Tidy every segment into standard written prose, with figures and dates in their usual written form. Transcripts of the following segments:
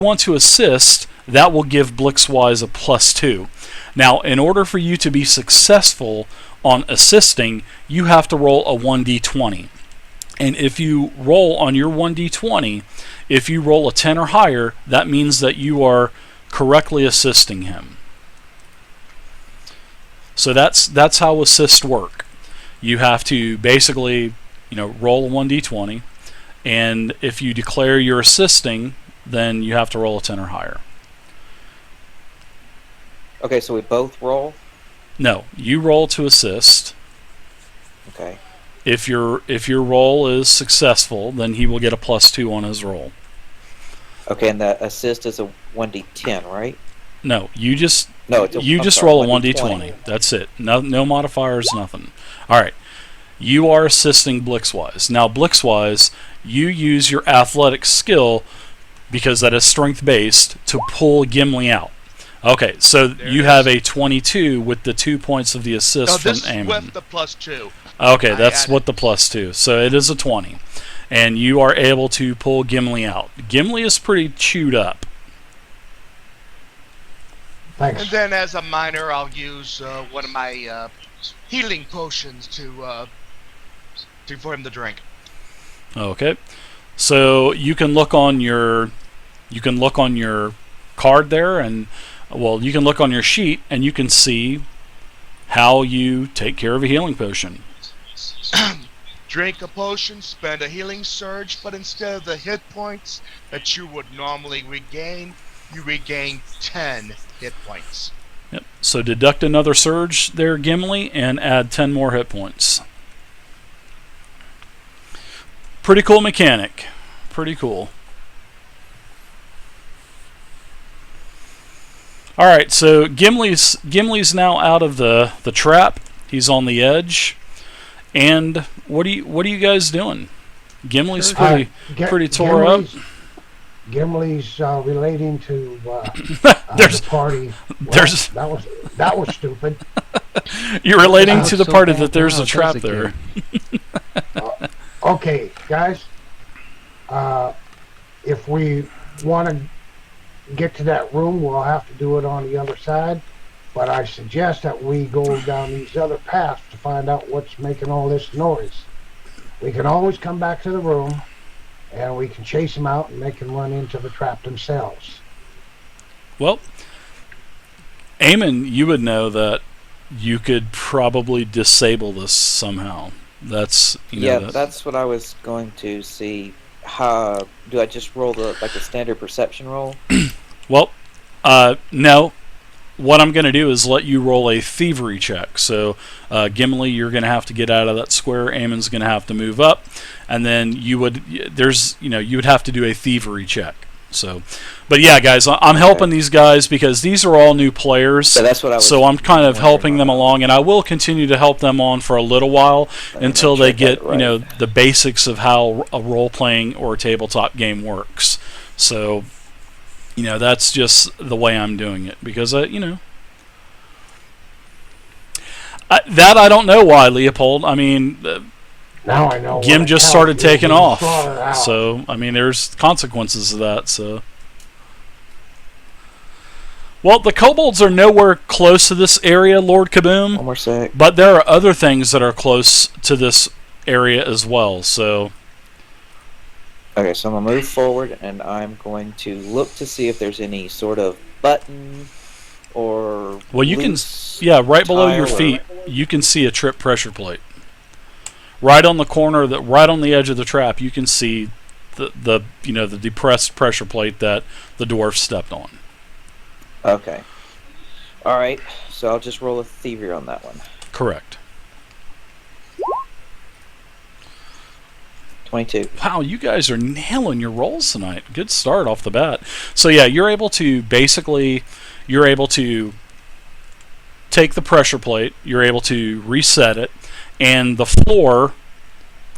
want to assist, that will give Blixwise a +2. Now, in order for you to be successful on assisting, you have to roll a 1d20. And if you roll on your 1d20, if you roll a 10 or higher, that means that you are correctly assisting him. So that's how assists work. You have to basically, roll a 1d20, and if you declare you're assisting, then you have to roll a 10 or higher. Okay, so we both roll? No, you roll to assist. Okay. If your roll is successful, then he will get a +2 on his roll. Okay, and the assist is a 1d10, right? No, you just roll a 1d20. That's it. No modifiers, nothing. All right. You are assisting Blixwise. Now, Blixwise, you use your athletic skill, because that is strength-based, to pull Gimli out. Okay, so you have a 22 with the 2 points of the assist from Eamon. No, this is with the +2. Okay, that's what the +2. So it is a 20. And you are able to pull Gimli out. Gimli is pretty chewed up. Thanks. And then as a minor, I'll use one of my healing potions for him to drink. Okay. So you can look on your card there, and you can look on your sheet and you can see how you take care of a healing potion. Drink a potion, spend a healing surge, but instead of the hit points that you would normally regain, you regain 10 hit points. Yep. So deduct another surge there, Gimli, and add 10 more hit points. Pretty cool mechanic. Pretty cool. Alright, so Gimli's now out of the trap. He's on the edge. And what are you guys doing? Gimli's pretty tore up. Gimli's relating to the party. Well, that was stupid. You're relating to the party that there's a trap there. Okay, guys. If we want to get to that room, we'll have to do it on the other side. But I suggest that we go down these other paths to find out what's making all this noise. We can always come back to the room, and we can chase them out and make them run into the trap themselves. Well, Eamon, you would know that you could probably disable this somehow. That's that's what I was going to see. How do I just roll the standard perception roll? Well, no. What I'm going to do is let you roll a thievery check. So, Gimli, you're going to have to get out of that square. Eamon's going to have to move up, and then you would have to do a thievery check. So, but yeah, guys, I'm helping these guys because these are all new players. So that's what I was. So I'm kind of helping them along, and I will continue to help them on for a little while until they get the basics of how a role-playing or a tabletop game works. So. That's just the way I'm doing it because, that I don't know why, Leopold. I mean, now I know. Ghim just started taking off, so I mean, there's consequences of that. So, well, the kobolds are nowhere close to this area, Lord Kaboom. One more sec. But there are other things that are close to this area as well. So. Okay, so I'm going to move forward, and I'm going to look to see if there's any sort of button or you can, right below your feet, you can see a trip pressure plate. Right on the corner, right on the edge of the trap, you can see the depressed pressure plate that the dwarf stepped on. Okay. All right, so I'll just roll a thievery on that one. Correct. 22. Wow, you guys are nailing your rolls tonight. Good start off the bat. So yeah, you're able to take the pressure plate, you're able to reset it, and the floor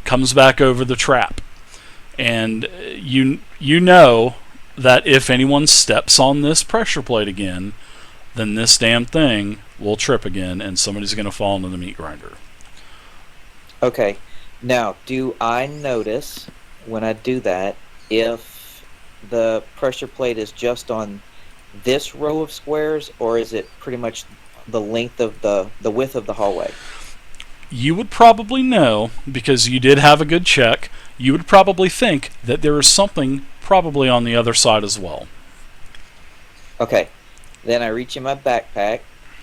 comes back over the trap. And you know that if anyone steps on this pressure plate again, then this damn thing will trip again and somebody's going to fall into the meat grinder. Okay. Now, do I notice when I do that if the pressure plate is just on this row of squares, or is it pretty much the length of the width of the hallway? You would probably know, because you did have a good check, you would probably think that there is something probably on the other side as well. Okay. Then I reach in my backpack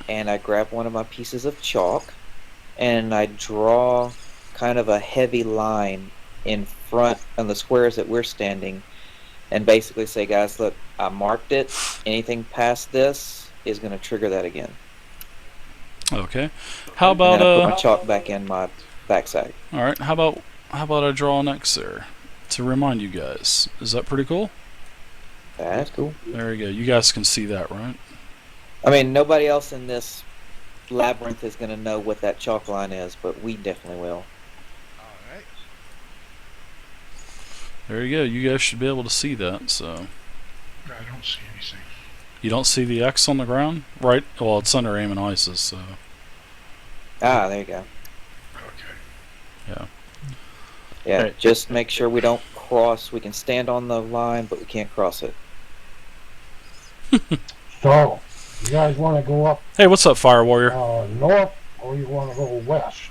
and I grab one of my pieces of chalk and I draw kind of a heavy line in front of the squares that we're standing and basically say, guys, look, I marked it. Anything past this is going to trigger that again. Okay. How And about then I put my chalk back in my backside. all right, how about I draw an X there to remind you guys? Is that pretty cool? That's cool. There you go. You guys can see that, right? I mean, nobody else in this labyrinth is going to know what that chalk line is, but we definitely will. Alright. There you go. You guys should be able to see that. So I don't see anything. you don't see the X on the ground, right? Well, it's under aim and ISIS, so Ah, there you go. Okay. yeah. Yeah, Alright. just make sure we don't cross. We can stand on the line, but we can't cross it. So, you guys want to go up Hey, what's up, Fire Warrior? north, or you want to go west?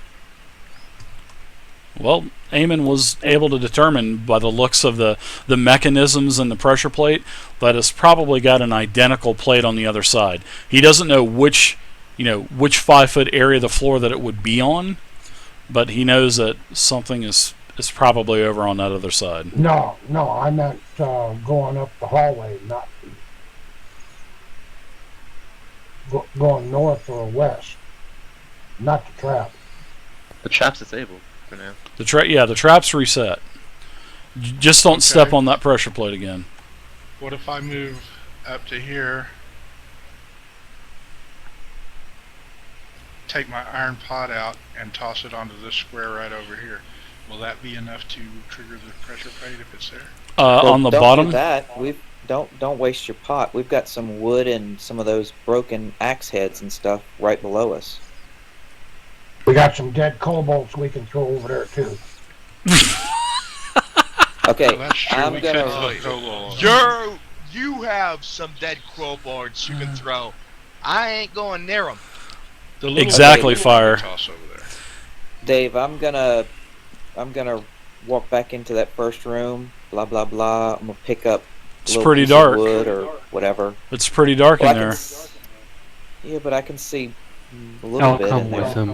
Well, Eamon was able to determine by the looks of the mechanisms and the pressure plate that it's probably got an identical plate on the other side. He doesn't know which 5-foot area of the floor that it would be on, but he knows that something is probably over on that other side. No, I meant going up the hallway, not going north or west. Not the trap. The trap's disabled for now. The trap's reset. Just don't step Okay. on that pressure plate again. What if I move up to here, take my iron pot out, and toss it onto this square right over here? Will that be enough to trigger the pressure plate if it's there? Well, On the don't bottom, do that. Don't waste your pot. We've got some wood and some of those broken axe heads and stuff right below us. We got some dead kobolds we can throw over there too. Okay, Well, that's true. I'm We could gonna. throw a kobold. You have some dead crowbars you can throw. I ain't going near them. The little Exactly, kobold Fire. toss over there. Dave, I'm gonna walk back into that first room. Blah blah blah. I'm gonna pick up. It's a little pretty piece of dark. wood or whatever. It's pretty dark Well, in I can there. yeah, but I can see a little I'll bit come in there. with him.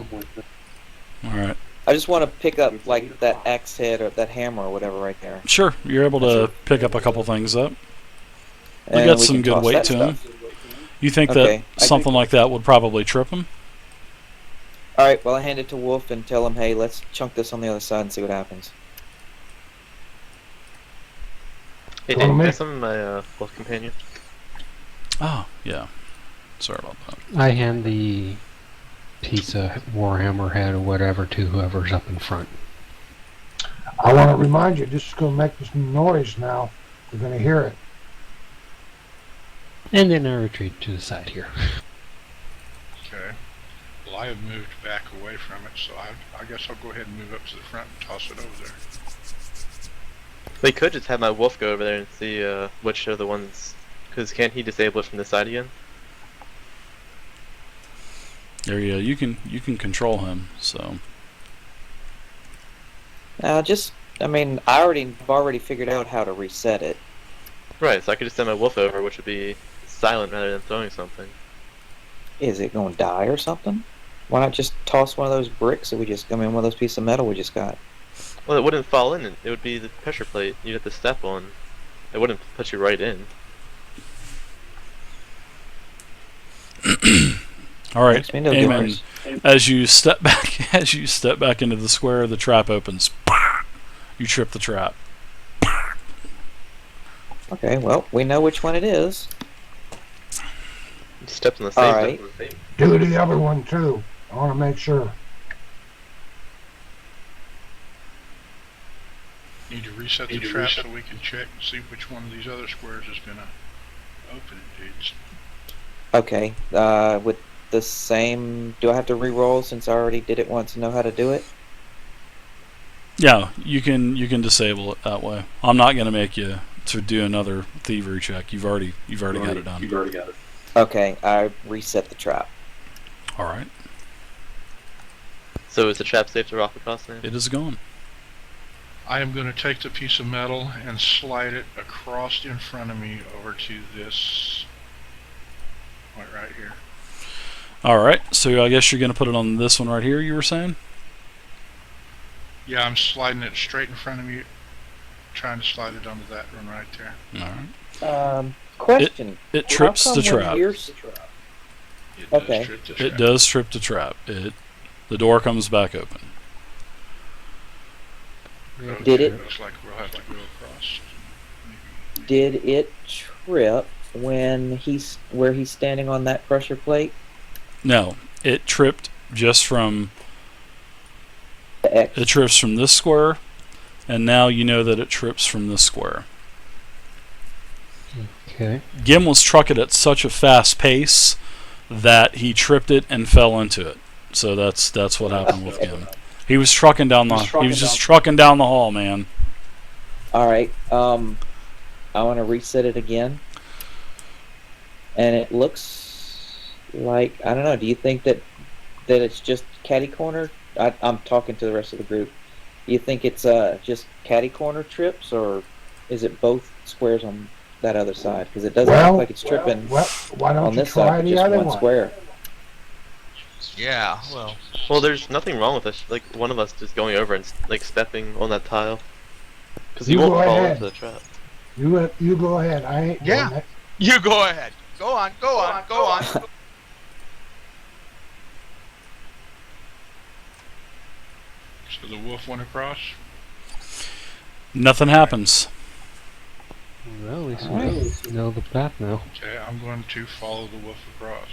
All right. I just want to pick up like that axe head or that hammer or whatever right there. Sure, you're able to pick up a couple things up. And got we some can good toss weight that to 'em. stuff. You think Okay, that something like that would probably trip him? All right. Well, I hand it to Wolf and tell him, hey, let's chunk this on the other side and see what happens. Hey, Follow Dave, me. can I summon my wolf companion? Oh, yeah. Sorry about that. I hand the piece of Warhammer head or whatever to whoever's up in front. I want to remind you, this is going to make this noise now. We're going to hear it. And then I retreat to the side here. Okay. Well, I have moved back away from it, so I guess I'll go ahead and move up to the front and toss it over there. We could just have my wolf go over there and see which are the ones. Because can't he disable it from the side again? There you go. You can control him. So I've already figured out how to reset it. Right, so I could just send my wolf over, which would be silent rather than throwing something. Is it going to die or something? Why not just toss one of those bricks that one of those pieces of metal we just got? Well, it wouldn't fall in. It would be the pressure plate you'd have to step on. It wouldn't put you right in. all right, Makes me no Amen. difference. As you step back into the square, the trap opens. You trip the trap. Okay, well, we know which one it is. Steps on the same. Alright. Do the other one too. I want to make sure. Need to reset the trap so we can check and see which one of these other squares is gonna open it, dudes. Okay, with the same... Do I have to re-roll since I already did it once and know how to do it? Yeah, you can disable it that way. I'm not going to make you to do another thievery check. You've already got it done. Okay, I reset the trap. All right. So is the trap safe to rock across now? It is gone. I am going to take the piece of metal and slide it across in front of me over to this point right here. All right. So I guess you're going to put it on this one right here. You were saying? Yeah, I'm sliding it straight in front of me, trying to slide it onto that one right there. All right. Question. It trips How the come when trap. It Okay. does trip the trap. It does trip the trap. The door comes back open. Did it- Looks like we'll have to go across. Maybe. Did it trip when where he's standing on that pressure plate? No, it tripped just from. The X. It trips from this square, and now you know that it trips from this square. Okay. Ghim was trucking at such a fast pace that he tripped it and fell into it. So that's what happened with Ghim. He was trucking down trucking down the hall, man. All right. I want to reset it again, and it looks like, I don't know. Do you think that it's just catty corner? I'm talking to the rest of the group. Do you think it's just catty corner trips, or is it both squares on that other side? Because it doesn't look like it's tripping Why don't on you this try side, but the just other one one? square. Yeah, well, Well, there's nothing wrong with us. Like one of us just going over and like stepping on that tile, because you You won't go fall ahead. into the trap. You go ahead. I ain't Yeah. doing it. you go ahead. Go on. So the wolf went across. Nothing happens. Well, at least we know the path now. Okay, I'm going to follow the wolf across.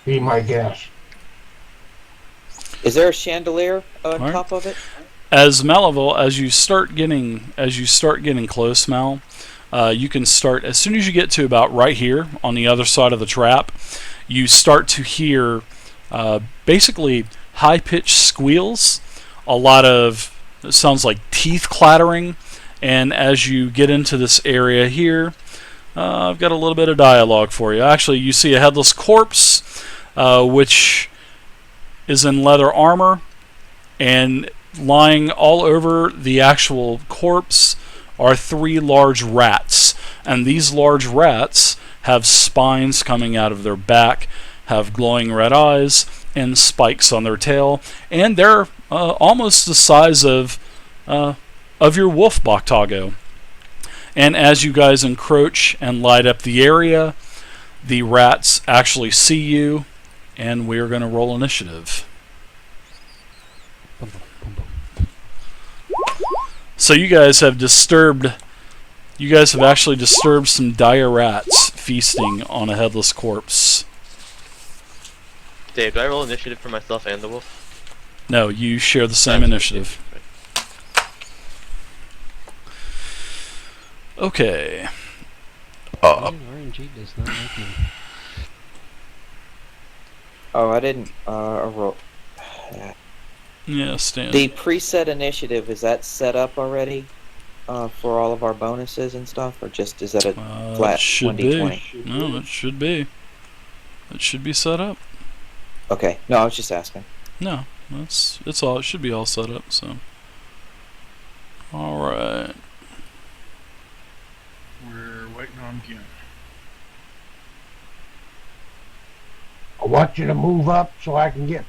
Be my guest. Is there a chandelier on All right. top of it? As Malival, as you start getting close, Mal, you can start as soon as you get to about right here on the other side of the trap. You start to hear basically high-pitched squeals, a lot of, it sounds like teeth clattering, and as you get into this area here, I've got a little bit of dialogue for you. Actually, you see a headless corpse, which is in leather armor, and lying all over the actual corpse are 3 large rats, and these large rats have spines coming out of their back, have glowing red eyes, and spikes on their tail, and they're almost the size of your wolf Boktago. And as you guys encroach and light up the area, the rats actually see you, and we're going to roll initiative. So you guys have actually disturbed some dire rats feasting on a headless corpse. Dave, do I roll initiative for myself and the wolf? No, you share the same initiative. Okay. RNG does not like me. Oh, I didn't roll. Yeah, Stan. The preset initiative, is that set up already for all of our bonuses and stuff, or just is that a flat It should 1d20? be. No, it should be. It should be set up. Okay, no, I was just asking. No, it's all. It should be all set up. So. All right. We're waiting on Ghim. I want you to move up so I can get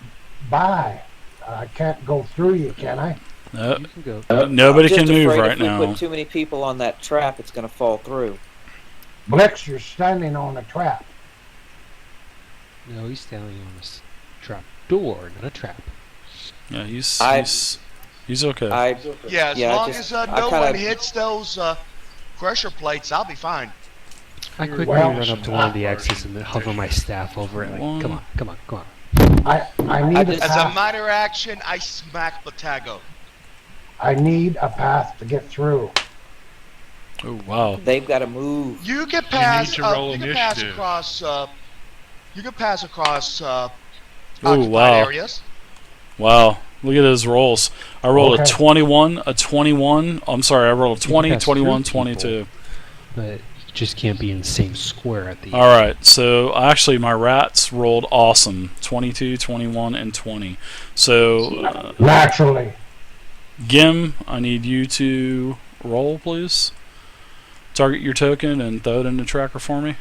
by. I can't go through you, can I? You can go. Nobody I'm just can move afraid right if we now. put too many people on that trap, it's going to fall through. Blix, you're standing on a trap. No, he's standing on this trap door, not a trap. Yeah, he's okay. Yeah, as Yeah, long just- as I no kinda- one hits those pressure plates, I'll be fine. I quickly Well, run up to one of the X's and then hover my staff over it. Like, One. come on. I need a just- As a path. minor action, I smack Batago. I need a path to get through. Oh wow. They've got to move. You can pass. to roll you can pass initiative. across. You can pass across Oh occupied wow. areas. Wow. Look at those rolls. I rolled a Okay. 21, a 21. I'm sorry, I rolled a 20, pass 21, through 22. But you just can't be in the same square at the end. All right, so actually my rats rolled awesome. 22, 21, and 20. So, Naturally. Ghim, I need you to roll, please. Target your token and throw it in the tracker for me.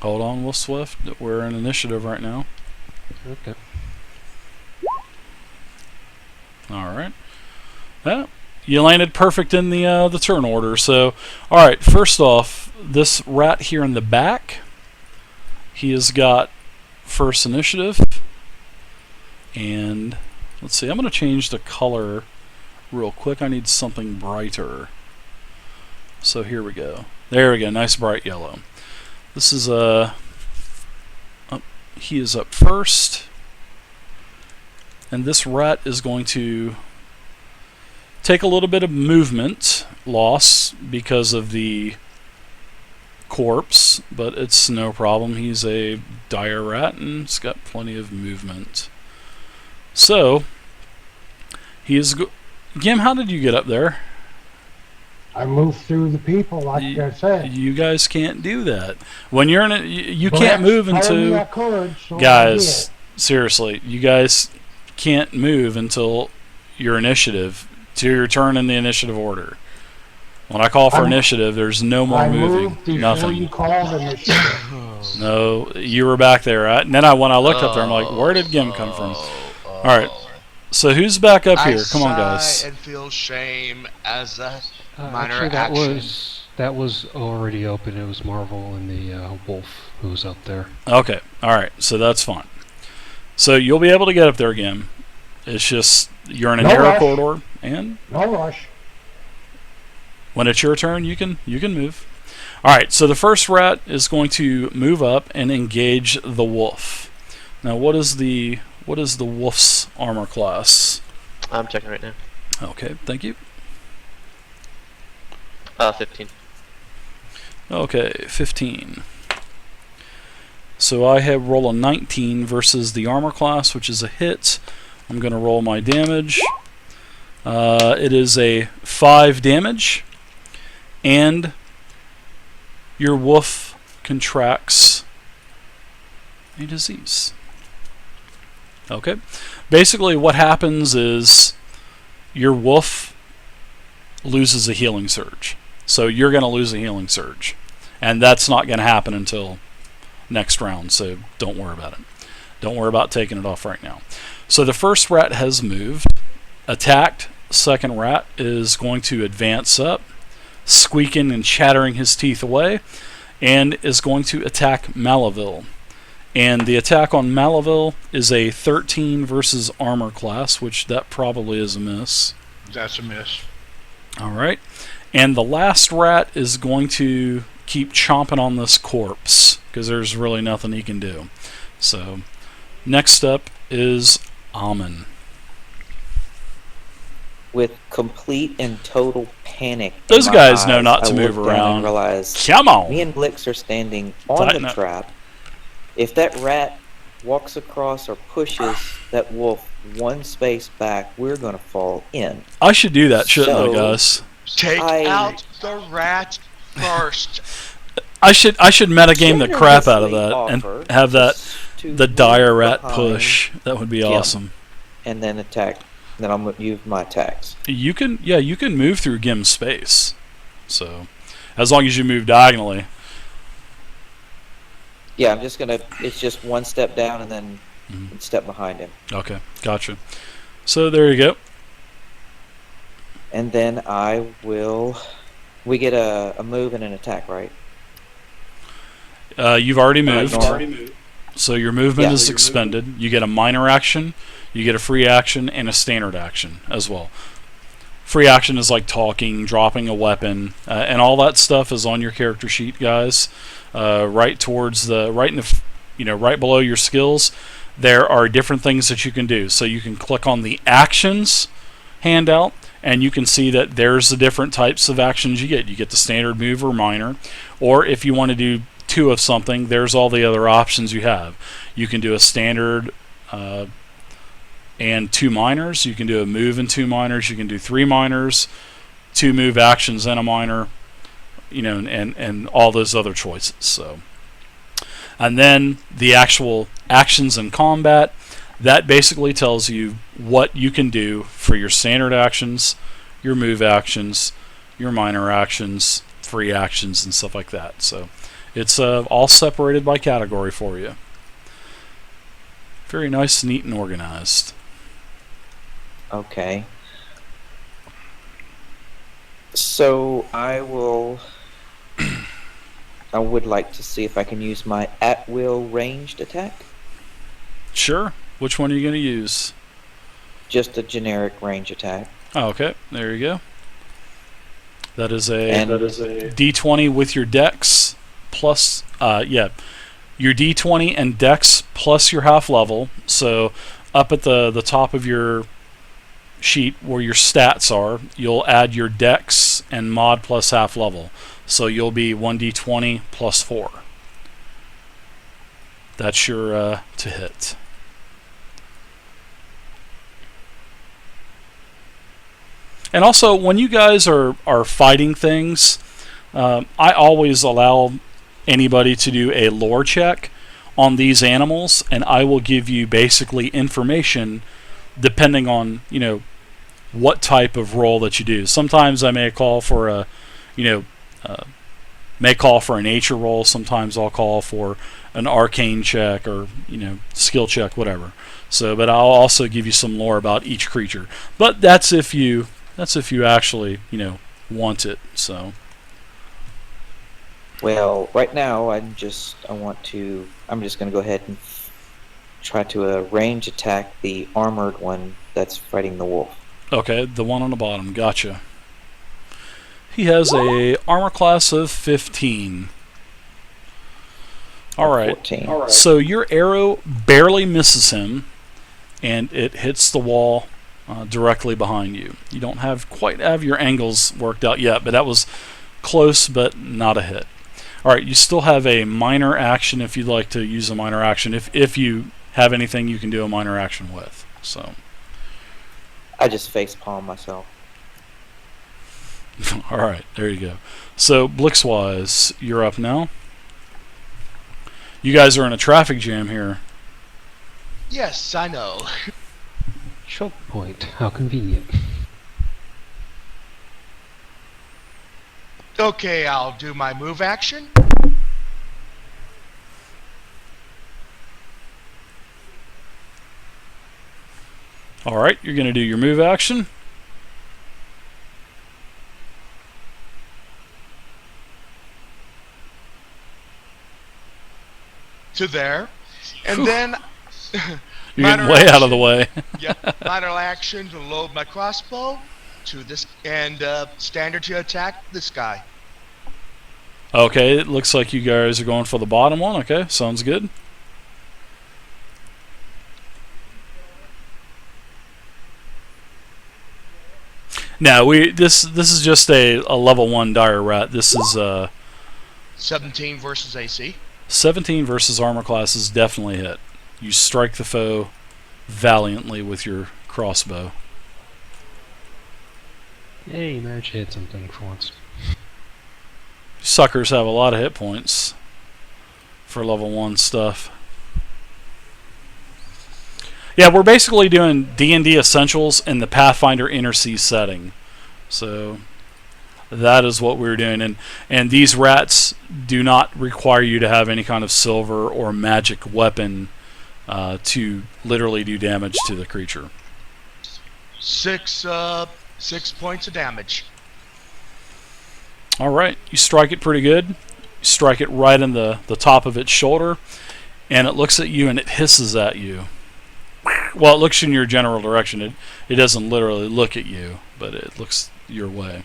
Hold on, Wolf Swift. We're in initiative right now. Okay. All right. Yeah, you landed perfect in the turn order. So, all right. First off, this rat here in the back, he has got first initiative, and let's see. I'm going to change the color real quick. I need something brighter. So here we go. There we go. Nice bright yellow. This is he is up first, and this rat is going to take a little bit of movement loss because of the corpse, but it's no problem. He's a dire rat and it's got plenty of movement. So he is. Ghim, how did you get up there? I moved through the people, like I said. You guys can't do that. When you're in it, you But can't move I had me until. that courage, so I Guys, seriously, you guys can't move until your initiative, to your turn in the initiative order. When I call for I'm- initiative, there's no did. more I moving. moved before Nothing. you called initiative. No, you were back there. Right? And then when I looked up there, I'm like, where did Ghim come from? All right. So who's back up here? Come on, I guys. sigh and feel shame as a minor Actually, action. that was already open. It was Marvel and the wolf who was up there. Okay. All right. So that's fine. So you'll be able to get up there, Ghim. It's just you're in a No narrow rush. corridor, and No rush. when it's your turn, you can move. All right. So the first rat is going to move up and engage the wolf. Now, what is the wolf's armor class? I'm checking right now. Okay. Thank you. 15. Okay, 15. So I have roll a 19 versus the armor class, which is a hit. I'm going to roll my damage. It is a 5 damage, and your wolf contracts a disease. Okay. Basically, what happens is your wolf loses a healing surge. So you're going to lose a healing surge. And that's not going to happen until next round, so don't worry about it. Don't worry about taking it off right now. So the first rat has moved, attacked. Second rat is going to advance up, squeaking and chattering his teeth away, and is going to attack Malaville. And the attack on Malaville is a 13 versus armor class, which that probably is a miss. That's a miss. All right. And the last rat is going to keep chomping on this corpse because there's really nothing he can do. So, next up is Amon. With complete and total panic. in Those my guys know eyes, not to I move look down around. And realize Come on! me and Blix are standing on Tighten the up. trap. If that rat walks across or pushes that wolf one space back, we're going to fall in. I should do that, shouldn't I, So- guys? Take out the rat first. I should metagame the crap out of that and Offer have that to the move dire rat behind push. That would be Ghim. awesome. and then attack. Then I'm going to use my attacks. You can move through Ghim's space. So, as long as you move diagonally. Yeah, I'm just going to. It's just one step down and then Mhm. step behind him. Okay, gotcha. So there you go. And then I will. We get a move and an attack, right? You've already Alright, moved. normal. So your movement Yeah. is expended. You get a minor action, you get a free action, and a standard action as well. Free action is like talking, dropping a weapon, and all that stuff is on your character sheet, guys. Right below your skills, there are different things that you can do. So you can click on the actions handout, and you can see that there's the different types of actions you get. You get the standard move or minor, or if you want to do 2 of something, there's all the other options you have. You can do a standard and 2 minors. You can do a move and 2 minors. You can do 3 minors, 2 move actions and a minor, and all those other choices. So, and then the actual actions in combat, that basically tells you what you can do for your standard actions, your move actions, your minor actions, free actions, and stuff like that. So it's all separated by category for you. Very nice, neat, and organized. Okay. So I would like to see if I can use my at-will ranged attack. Sure. Which one are you going to use? Just a generic range attack. Oh, okay. There you go. That is a D20 with your dex plus your D20 and dex plus your half level. So up at the top of your sheet where your stats are, you'll add your dex and mod plus half level. So you'll be 1d20 plus 4. That's your to hit. And also, when you guys are fighting things, I always allow anybody to do a lore check on these animals, and I will give you basically information depending on what type of roll that you do. Sometimes I may call for a nature roll. Sometimes I'll call for an arcane check or skill check, whatever. So, but I'll also give you some lore about each creature. But that's if you actually want it. So. Well, right now I'm just going to go ahead and try to range attack the armored one that's fighting the wolf. Okay, the one on the bottom. Gotcha. He has a armor class of 15. All right. 14. All right. So your arrow barely misses him, and it hits the wall directly behind you. You don't quite have your angles worked out yet, but that was close, but not a hit. All right. You still have a minor action if you'd like to use a minor action. If you have anything you can do a minor action with. So. I just facepalm myself. All right, there you go. So, Blix-wise, you're up now. You guys are in a traffic jam here. Yes, I know. Choke point. How convenient. Okay, I'll do my move action. All right, you're going to do your move action. To there. And then... You're getting way out of the way. Yeah, minor action to load my crossbow to this, and standard to attack this guy. Okay, it looks like you guys are going for the bottom one. Okay, sounds good. Now this is just a level 1 dire rat. This is 17 versus AC. 17 versus armor class is definitely hit. You strike the foe valiantly with your crossbow. Hey, you managed to hit something for once. Suckers have a lot of hit points for level 1 stuff. Yeah, we're basically doing D&D Essentials in the Pathfinder Inner Sea setting. So that is what we're doing. And these rats do not require you to have any kind of silver or magic weapon to literally do damage to the creature. 6 points of damage. All right, you strike it pretty good. You strike it right in the top of its shoulder, and it looks at you and it hisses at you. Well, it looks in your general direction. It doesn't literally look at you, but it looks your way.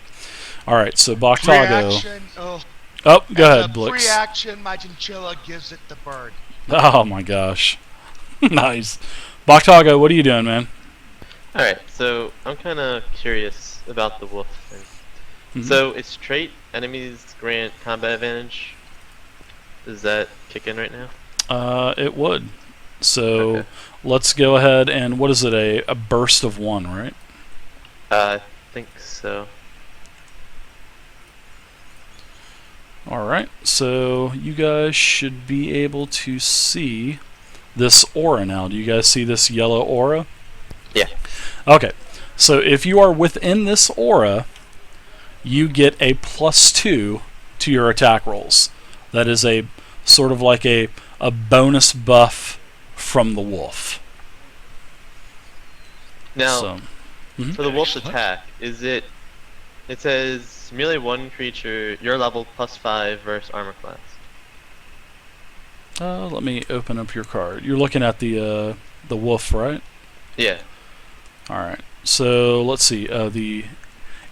All right, so Baktago. Oh, go ahead, Blix. Free action, my chinchilla gives it the bird. Oh my gosh, nice. Baktago, what are you doing, man? All right, so I'm kind of curious about the wolf thing. So its trait, enemies grant combat advantage. Does that kick in right now? It would. So Okay. let's go ahead and what is it? A burst of 1, right? I think so. Alright, so you guys should be able to see this aura now. Do you guys see this yellow aura? Yeah. Okay, so if you are within this aura, you get a +2 to your attack rolls. That is a sort of like a bonus buff from the wolf. Now, So, mhm. for the wolf's Excellent. attack, is it? It says melee 1 creature, your level +5 versus armor class. Let me open up your card. You're looking at the wolf, right? Yeah. Alright, so let's see. The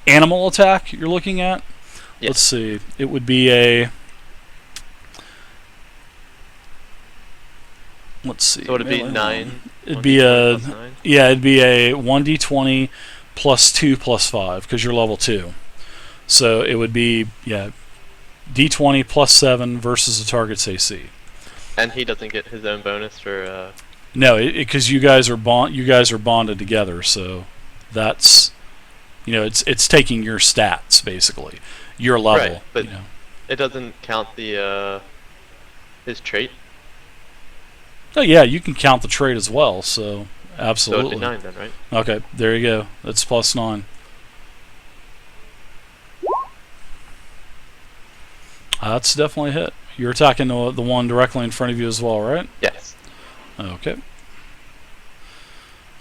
animal attack you're looking at? Yeah. Let's see. It would be a... Let's see. So would it be melee 9? one. It'd be 1d20 a... plus 9? Yeah, it'd be a 1d20 +2 +5, because you're level 2. So it would be, yeah, d20 +7 versus the target's AC. And he doesn't get his own bonus for. No, because you guys are bonded together, so that's, it's taking your stats basically, your level. Right, but it doesn't count the his trait. Oh yeah, you can count the trait as well. So So it'd absolutely. be 9 then, right? Okay, there you go. That's +9. That's definitely a hit. You're attacking the one directly in front of you as well, right? Yes. Okay.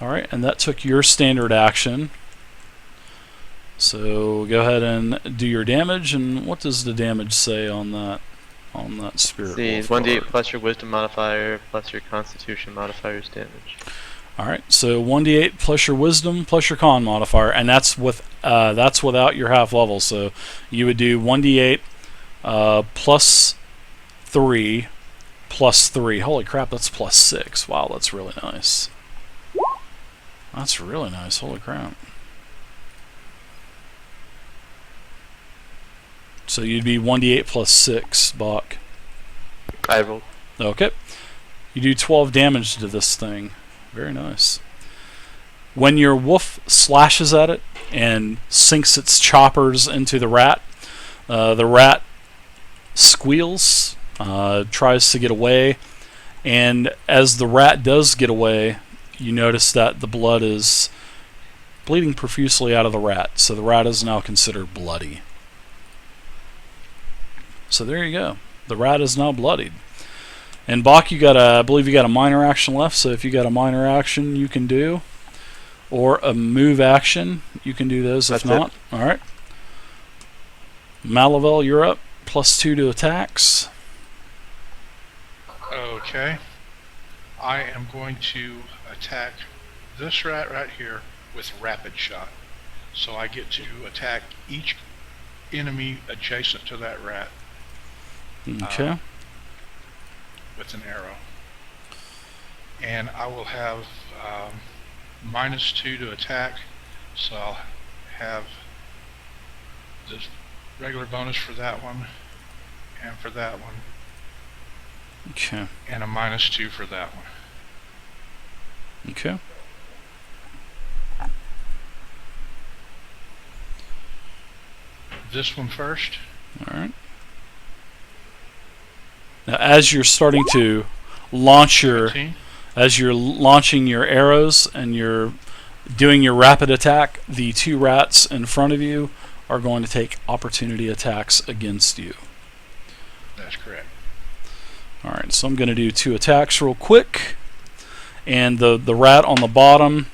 Alright, and that took your standard action. So go ahead and do your damage, and what does the damage say on that spirit See, wolf 1d8 card? plus your wisdom modifier plus your constitution modifier's damage. Alright, so 1d8 plus your wisdom plus your con modifier, and that's without your half level. So you would do 1d8 plus 3 plus 3. Holy crap, that's +6. Wow, that's really nice. That's really nice. Holy crap. So you'd be 1d8 plus 6, Bach. I rolled. Okay. You do 12 damage to this thing. Very nice. When your wolf slashes at it and sinks its choppers into the rat squeals, tries to get away, and as the rat does get away, you notice that the blood is bleeding profusely out of the rat. So the rat is now considered bloody. So there you go. The rat is now bloodied. And Bach, I believe you got a minor action left. So if you got a minor action, you can do, or a move action, you can do those. If That's not, all right. Malavel, you're up. +2 to attacks. Okay. I am going to attack this rat right here with rapid shot. So I get to attack each enemy adjacent to that rat Okay. with an arrow. And I will have -2 to attack, so I'll have this regular bonus for that one, and for that one, Okay. and a -2 for that one. Okay. This one first. All right. Now, as you're starting to launch launching your arrows and you're doing your rapid attack, the 2 rats in front of you are going to take opportunity attacks against you. That's correct. All right, so I'm going to do 2 attacks real quick, and the rat on the bottom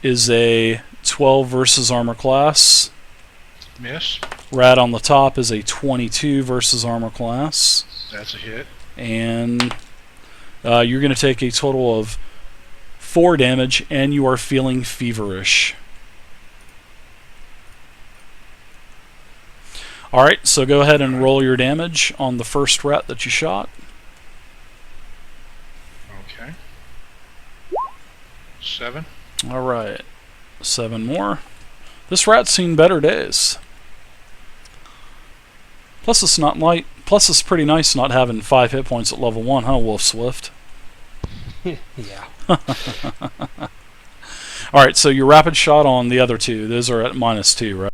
is a 12 versus armor class. Miss. Rat on the top is a 22 versus armor class. That's a hit. And you're going to take a total of 4 damage, and you are feeling feverish. Alright, so go ahead and roll your damage on the first rat that you shot. Okay. 7. Alright, 7 more. This rat's seen better days. Plus it's pretty nice not having 5 hit points at level 1, huh, Wolf Swift? Yeah. All right, so your rapid shot on the other two, those are at -2, right?